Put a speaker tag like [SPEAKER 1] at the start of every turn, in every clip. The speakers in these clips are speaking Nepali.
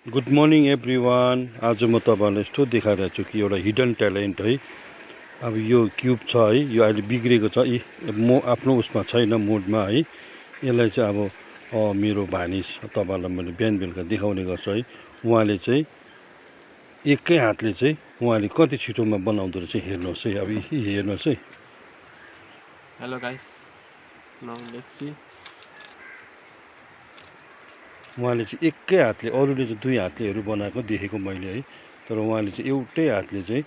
[SPEAKER 1] Good morning everyone. आज म तपाईँहरूलाई यस्तो देखाइरहेको छु कि एउटा हिडन ट्यालेन्ट है। अब यो क्युब छ है, यो अहिले बिग्रेको छ, म आफ्नो उसमा छैन, मोडमा है। यसलाई चाहिँ अब मेरो भानिज तपाईँहरूलाई मैले बिहान बेलुका देखाउने गर्छु है। उहाँले चाहिँ एकै हातले चाहिँ उहाँले कति छिटोमा बनाउँदो रहेछ हेर्नुहोस् है। अब हेर्नुहोस् है।
[SPEAKER 2] Hello guys, now let's see.
[SPEAKER 1] उहाँले चाहिँ एकै हातले, अरूले चाहिँ दुई हातलेहरू बनाएको देखेको मैले है। तर उहाँले चाहिँ एउटै हातले चाहिँ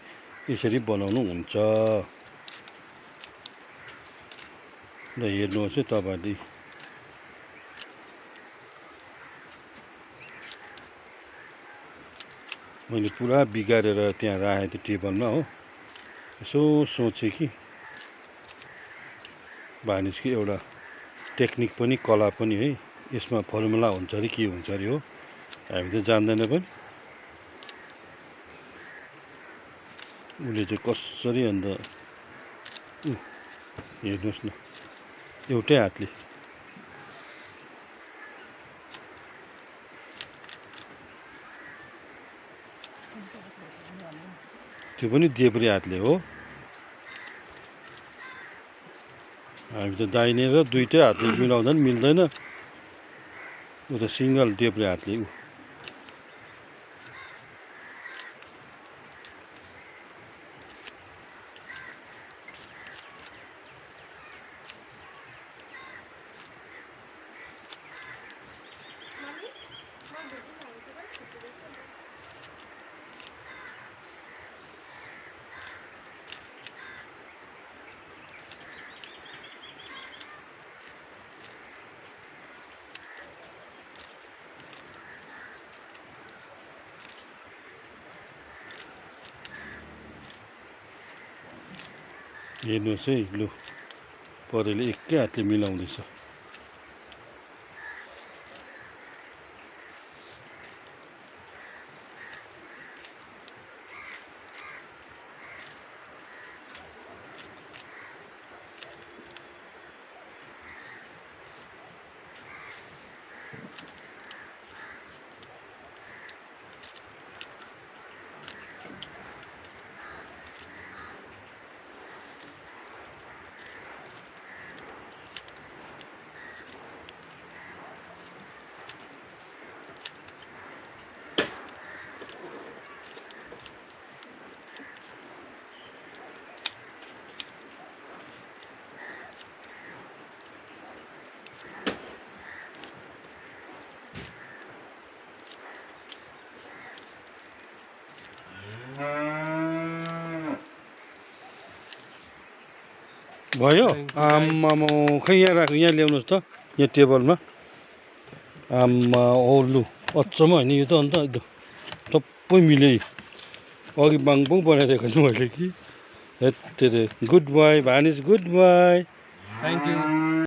[SPEAKER 1] यसरी बनाउनु हुन्छ। ल हेर्नुहोस् है तपाईँहरूले। मैले पुरा बिगारेर त्यहाँ राखेँ त्यो टेबलमा हो। यसो सोचेँ कि भानिजको एउटा टेक्निक पनि कला पनि है, यसमा फर्मुला हुन्छ अरे के हुन्छ अरे हो, हामी त जान्दैन पनि। उसले चाहिँ कसरी अन्त हेर्नुहोस् न, एउटै हातले त्यो पनि देब्रे हातले हो। हामी त दाहिने र दुइटै हातले मिलाउँदा पनि मिल्दैन, ऊ त सिङ्गल देब्रे हातले हेर्नुहोस् है। लु परेले एकै हातले मिलाउँदैछ। भयो। आम्मामा खै यहाँ राख्नु, यहाँ ल्याउनुहोस् त, यहाँ टेबलमा। आम्मा ओ लु, अचम्म होइन यो त, अन्त सबै मिल्यो। अघि बाङबुङ बनाइदिएको छु मैले कि। हेत्तेरे, गुड बाई भानिज, गुड बाई।
[SPEAKER 2] Thank you.